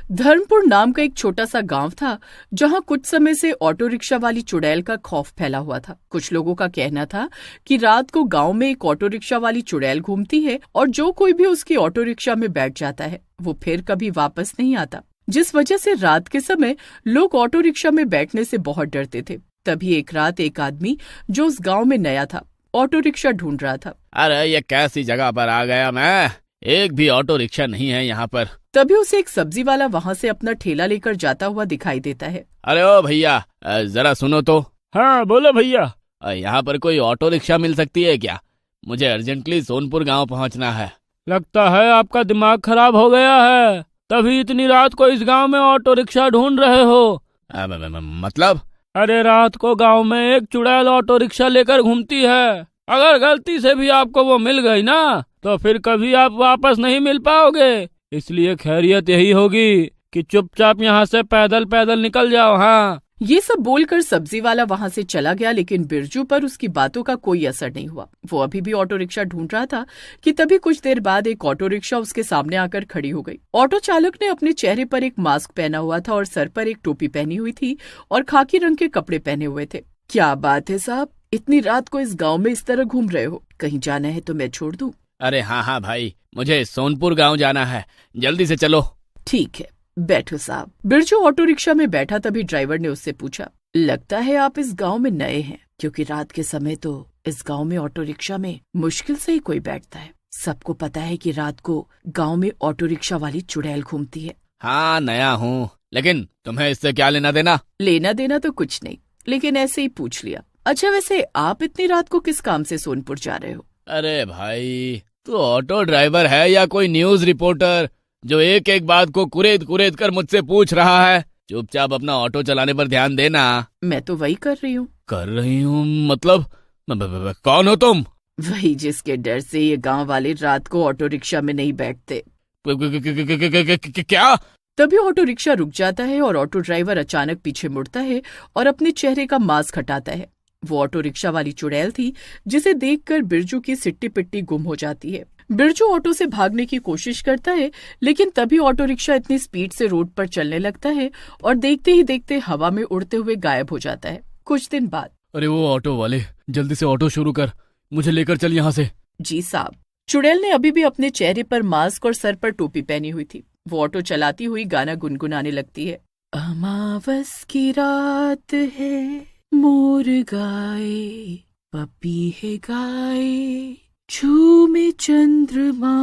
धर्मपुर नाम का एक छोटा सा गांव था जहां कुछ समय से ऑटो रिक्शा वाली चुड़ैल का खौफ फैला हुआ था। कुछ लोगों का कहना था कि रात को गांव में एक ऑटो रिक्शा वाली चुड़ैल घूमती है और जो कोई भी उसकी ऑटो रिक्शा में बैठ जाता है वो फिर कभी वापस नहीं आता, जिस वजह से रात के समय लोग ऑटो रिक्शा में बैठने से बहुत डरते थे। तभी एक रात एक आदमी जो उस गाँव में नया था ऑटो रिक्शा ढूंढ रहा था। अरे ये कैसी जगह पर आ गया मैं, एक भी ऑटो रिक्शा नहीं है यहाँ पर। तभी उसे एक सब्जी वाला वहाँ से अपना ठेला लेकर जाता हुआ दिखाई देता है। अरे ओ भैया, जरा सुनो तो। हाँ बोलो भैया। यहाँ पर कोई ऑटो रिक्शा मिल सकती है क्या? मुझे अर्जेंटली सोनपुर गांव पहुँचना है। लगता है आपका दिमाग खराब हो गया है, तभी इतनी रात को इस गांव में ऑटो रिक्शा ढूंढ रहे हो। मतलब? अरे रात को गांव में एक चुड़ैल ऑटो रिक्शा लेकर घूमती है। अगर गलती से भी आपको वो मिल गई ना तो फिर कभी आप वापस नहीं मिल पाओगे। इसलिए खैरियत यही होगी कि चुपचाप यहाँ से पैदल पैदल निकल जाओ। हाँ, ये सब बोलकर सब्जी वाला वहाँ से चला गया, लेकिन बिरजू पर उसकी बातों का कोई असर नहीं हुआ। वो अभी भी ऑटो रिक्शा ढूंढ रहा था कि तभी कुछ देर बाद एक ऑटो रिक्शा उसके सामने आकर खड़ी हो गई। ऑटो चालक ने अपने चेहरे पर एक मास्क पहना हुआ था और सर पर एक टोपी पहनी हुई थी और खाकी रंग के कपड़े पहने हुए थे। क्या बात है साहब, इतनी रात को इस गाँव में इस तरह घूम रहे हो? कहीं जाना है तो मैं छोड़ दूं? अरे हाँ भाई, मुझे सोनपुर गांव जाना है, जल्दी से चलो। ठीक है, बैठो साहब। बिरजू ऑटो रिक्शा में बैठा तभी ड्राइवर ने उससे पूछा, लगता है आप इस गांव में नए हैं, क्योंकि रात के समय तो इस गांव में ऑटो रिक्शा में मुश्किल से ही कोई बैठता है। सबको पता है कि रात को गांव में ऑटो रिक्शा वाली चुड़ैल घूमती है। हाँ नया हूँ, लेकिन तुम्हें इससे क्या लेना देना? लेना देना तो कुछ नहीं, लेकिन ऐसे ही पूछ लिया। अच्छा वैसे आप इतनी रात को किस काम से सोनपुर जा रहे हो? अरे भाई, तू ऑटो ड्राइवर है या कोई न्यूज रिपोर्टर जो एक एक बात को कुरेद कुरेद कर मुझसे पूछ रहा है? चुपचाप अपना ऑटो चलाने पर ध्यान देना। मैं तो वही कर रही हूँ। कर रही हूँ मतलब? कौन हो तुम? वही जिसके डर से ये गांव वाले रात को ऑटो रिक्शा में नहीं बैठते। क्या? तभी ऑटो रिक्शा रुक जाता है और ऑटो ड्राइवर अचानक पीछे मुड़ता है और अपने चेहरे का मास्क हटाता है। वो ऑटो रिक्शा वाली चुड़ैल थी, जिसे देखकर बिरजू की सिट्टी पिट्टी गुम हो जाती है। बिरजू ऑटो से भागने की कोशिश करता है, लेकिन तभी ऑटो रिक्शा इतनी स्पीड से रोड पर चलने लगता है और देखते ही देखते हवा में उड़ते हुए गायब हो जाता है। कुछ दिन बाद, अरे वो ऑटो वाले, जल्दी से ऑटो शुरू कर, मुझे लेकर चल यहाँ से। जी साहब। चुड़ैल ने अभी भी अपने चेहरे पर मास्क और सर पर टोपी पहनी हुई थी। वो ऑटो चलाती हुई गाना गुनगुनाने लगती है। अमावस की रात है, मोर गाए, पपी है गाए, झूमे चंद्रमा।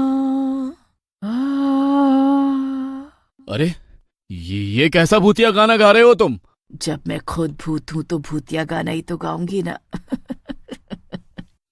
अरे ये कैसा भूतिया गाना गा रहे हो तुम? जब मैं खुद भूत हूँ तो भूतिया गाना ही तो गाऊंगी ना।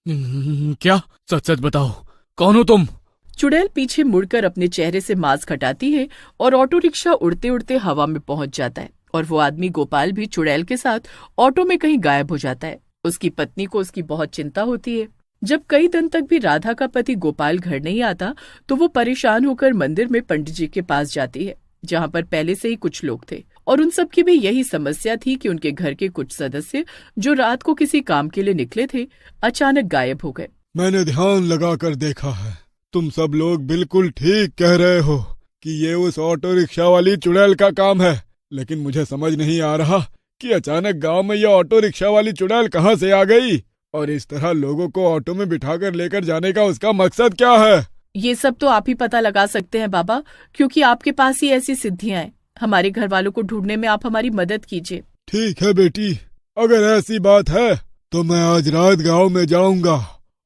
क्या? सच सच बताओ, कौन हो तुम? चुड़ैल पीछे मुड़कर अपने चेहरे से मास्क हटाती है और ऑटो रिक्शा उड़ते उड़ते हवा में पहुंच जाता है और वो आदमी गोपाल भी चुड़ैल के साथ ऑटो में कहीं गायब हो जाता है। उसकी पत्नी को उसकी बहुत चिंता होती है। जब कई दिन तक भी राधा का पति गोपाल घर नहीं आता तो वो परेशान होकर मंदिर में पंडित जी के पास जाती है, जहाँ पर पहले से ही कुछ लोग थे और उन सब की भी यही समस्या थी कि उनके घर के कुछ सदस्य जो रात को किसी काम के लिए निकले थे अचानक गायब हो गए। मैंने ध्यान लगाकर देखा है, तुम सब लोग बिल्कुल ठीक कह रहे हो कि ये उस ऑटो रिक्शा वाली चुड़ैल का काम है, लेकिन मुझे समझ नहीं आ रहा कि अचानक गांव में ये ऑटो रिक्शा वाली चुड़ैल कहां से आ गई और इस तरह लोगों को ऑटो में बिठाकर लेकर जाने का उसका मकसद क्या है? ये सब तो आप ही पता लगा सकते हैं बाबा, क्योंकि आपके पास ही ऐसी सिद्धियां हैं। हमारे घर वालों को ढूंढने में आप हमारी मदद कीजिए। ठीक है बेटी, अगर ऐसी बात है तो मैं आज रात गांव में जाऊंगा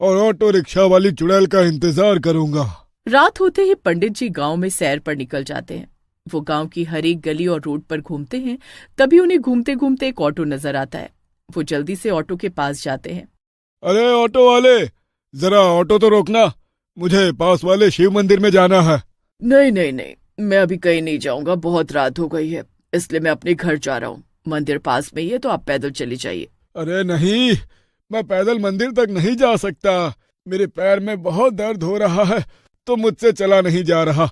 और ऑटो रिक्शा वाली चुड़ैल का इंतजार करूंगा। रात होते ही पंडित जी गांव में सैर पर निकल जाते हैं। वो गांव की हर एक गली और रोड पर घूमते हैं। तभी उन्हें घूमते घूमते एक ऑटो नजर आता है। वो जल्दी से ऑटो के पास जाते हैं। अरे ऑटो वाले, जरा ऑटो तो रोकना, मुझे पास वाले शिव मंदिर में जाना है। नहीं नहीं नहीं, मैं अभी कहीं नहीं जाऊंगा, बहुत रात हो गई है, इसलिए मैं अपने घर जा रहा हूँ। मंदिर पास में ही है तो आप पैदल चली जाइए। अरे नहीं, मैं पैदल मंदिर तक नहीं जा सकता, मेरे पैर में बहुत दर्द हो रहा है तो मुझसे चला नहीं जा रहा।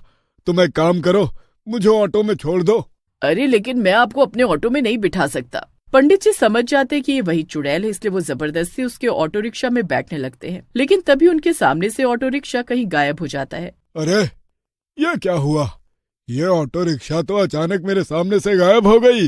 तुम एक काम करो, मुझे ऑटो में छोड़ दो। अरे लेकिन मैं आपको अपने ऑटो में नहीं बिठा सकता। पंडित जी समझ जाते कि ये वही चुड़ैल है, इसलिए वो जबरदस्ती उसके ऑटो रिक्शा में बैठने लगते हैं, लेकिन तभी उनके सामने से ऑटो रिक्शा कहीं गायब हो जाता है। अरे ये क्या हुआ? ये ऑटो रिक्शा तो अचानक मेरे सामने से गायब हो गई।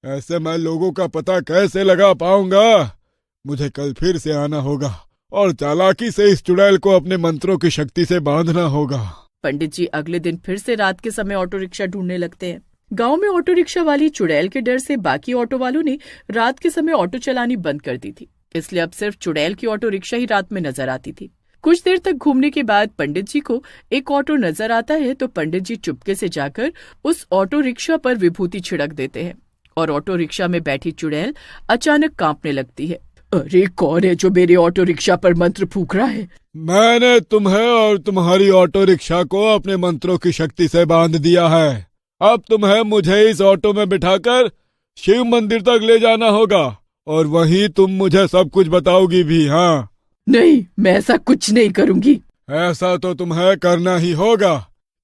ऐसे मैं लोगों का पता कैसे लगा पाऊंगा? मुझे कल फिर से आना होगा और चालाकी से इस चुड़ैल को अपने मंत्रों की शक्ति से बांधना होगा। पंडित जी अगले दिन फिर से रात के समय ऑटो रिक्शा ढूंढने लगते हैं। गांव में ऑटो रिक्शा वाली चुड़ैल के डर से बाकी ऑटो वालों ने रात के समय ऑटो चलानी बंद कर दी थी, इसलिए अब सिर्फ चुड़ैल की ऑटो रिक्शा ही रात में नजर आती थी। कुछ देर तक घूमने के बाद पंडित जी को एक ऑटो नजर आता है तो पंडित जी चुपके से जाकर उस ऑटो रिक्शा पर विभूति छिड़क देते हैं और ऑटो रिक्शा में बैठी चुड़ैल अचानक कांपने लगती है। अरे कौन है जो मेरे ऑटो रिक्शा पर मंत्र फूंक रहा है? मैंने तुम्हें और तुम्हारी ऑटो रिक्शा को अपने मंत्रों की शक्ति से बांध दिया है। अब तुम्हें मुझे इस ऑटो में बिठाकर शिव मंदिर तक ले जाना होगा और वहीं तुम मुझे सब कुछ बताओगी भी। हाँ? नहीं, मैं ऐसा कुछ नहीं करूंगी। ऐसा तो तुम्हें करना ही होगा,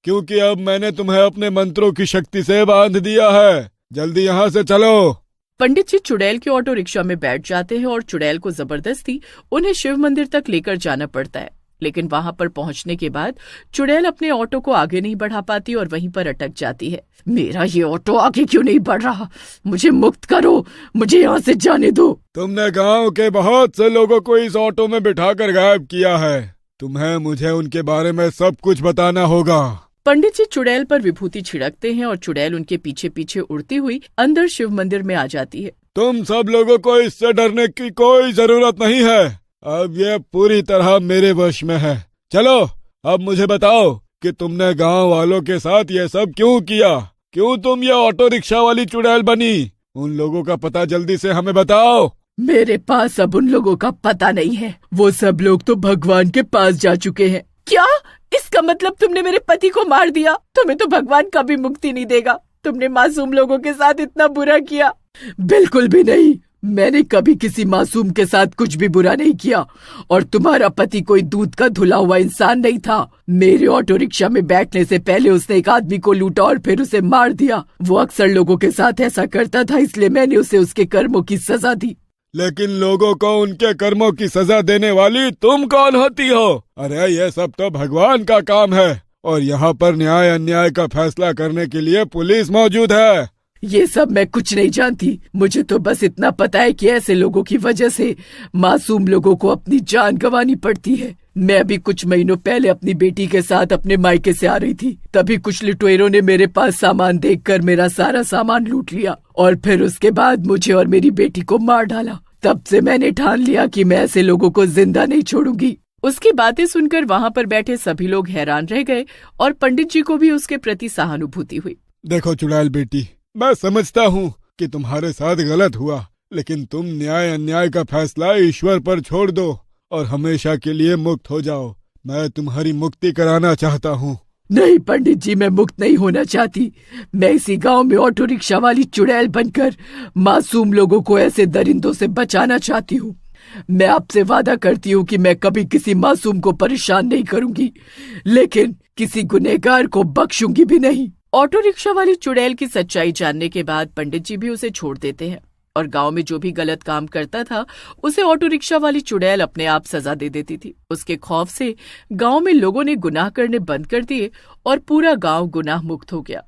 क्योंकि अब मैंने तुम्हें अपने मंत्रों की शक्ति से बांध दिया है। जल्दी यहाँ से चलो। पंडित जी चुड़ैल के ऑटो रिक्शा में बैठ जाते हैं और चुड़ैल को जबरदस्ती उन्हें शिव मंदिर तक लेकर जाना पड़ता है। लेकिन वहां पर पहुंचने के बाद चुड़ैल अपने ऑटो को आगे नहीं बढ़ा पाती और वहीं पर अटक जाती है। मेरा ये ऑटो आगे क्यों नहीं बढ़ रहा? मुझे मुक्त करो, मुझे यहाँ से जाने दो। तुमने गांव के बहुत से लोगों को इस ऑटो में बिठाकर गायब किया है। तुम्हें मुझे उनके बारे में सब कुछ बताना होगा। पंडित जी चुड़ैल पर विभूति छिड़कते हैं और चुड़ैल उनके पीछे पीछे उड़ती हुई अंदर शिव मंदिर में आ जाती है। तुम सब लोगों को इससे डरने की कोई जरूरत नहीं है। अब ये पूरी तरह मेरे वश में है। चलो अब मुझे बताओ कि तुमने गांव वालों के साथ ये सब क्यों किया? क्यों तुम ये ऑटो रिक्शा वाली चुड़ैल बनी? उन लोगों का पता जल्दी से हमें बताओ। मेरे पास अब उन लोगों का पता नहीं है। वो सब लोग तो भगवान के पास जा चुके हैं। क्या? इसका मतलब तुमने मेरे पति को मार दिया? तुम्हें तो भगवान कभी मुक्ति नहीं देगा। तुमने मासूम लोगों के साथ इतना बुरा किया। बिल्कुल भी नहीं, मैंने कभी किसी मासूम के साथ कुछ भी बुरा नहीं किया। और तुम्हारा पति कोई दूध का धुला हुआ इंसान नहीं था। मेरे ऑटो रिक्शा में बैठने से पहले उसने एक आदमी को लूटा और फिर उसे मार दिया। वो अक्सर लोगों के साथ ऐसा करता था, इसलिए मैंने उसे उसके कर्मों की सजा दी। लेकिन लोगों को उनके कर्मों की सजा देने वाली तुम कौन होती हो? अरे ये सब तो भगवान का काम है और यहाँ पर न्याय अन्याय का फैसला करने के लिए पुलिस मौजूद है। ये सब मैं कुछ नहीं जानती। मुझे तो बस इतना पता है कि ऐसे लोगों की वजह से मासूम लोगों को अपनी जान गंवानी पड़ती है। मैं अभी कुछ महीनों पहले अपनी बेटी के साथ अपने मायके से आ रही थी, तभी कुछ लुटेरों ने मेरे पास सामान देखकर मेरा सारा सामान लूट लिया और फिर उसके बाद मुझे और मेरी बेटी को मार डाला। तब से मैंने ठान लिया कि मैं ऐसे लोगों को जिंदा नहीं छोड़ूंगी। उसकी बातें सुनकर वहाँ पर बैठे सभी लोग हैरान रह गए और पंडित जी को भी उसके प्रति सहानुभूति हुई। देखो चुड़ैल बेटी, मैं समझता हूँ कि तुम्हारे साथ गलत हुआ, लेकिन तुम न्याय अन्याय का फैसला ईश्वर पर छोड़ दो और हमेशा के लिए मुक्त हो जाओ। मैं तुम्हारी मुक्ति कराना चाहता हूँ। नहीं पंडित जी, मैं मुक्त नहीं होना चाहती। मैं इसी गांव में ऑटो रिक्शा वाली चुड़ैल बनकर मासूम लोगों को ऐसे दरिंदों से बचाना चाहती हूँ। मैं आपसे वादा करती हूँ कि मैं कभी किसी मासूम को परेशान नहीं करूंगी, लेकिन किसी गुनहगार को बख्शूंगी भी नहीं। ऑटो रिक्शा वाली चुड़ैल की सच्चाई जानने के बाद पंडित जी भी उसे छोड़ देते हैं और गांव में जो भी गलत काम करता था उसे ऑटो रिक्शा वाली चुड़ैल अपने आप सजा दे देती थी। उसके खौफ से गांव में लोगों ने गुनाह करने बंद कर दिए और पूरा गांव गुनाह मुक्त हो गया।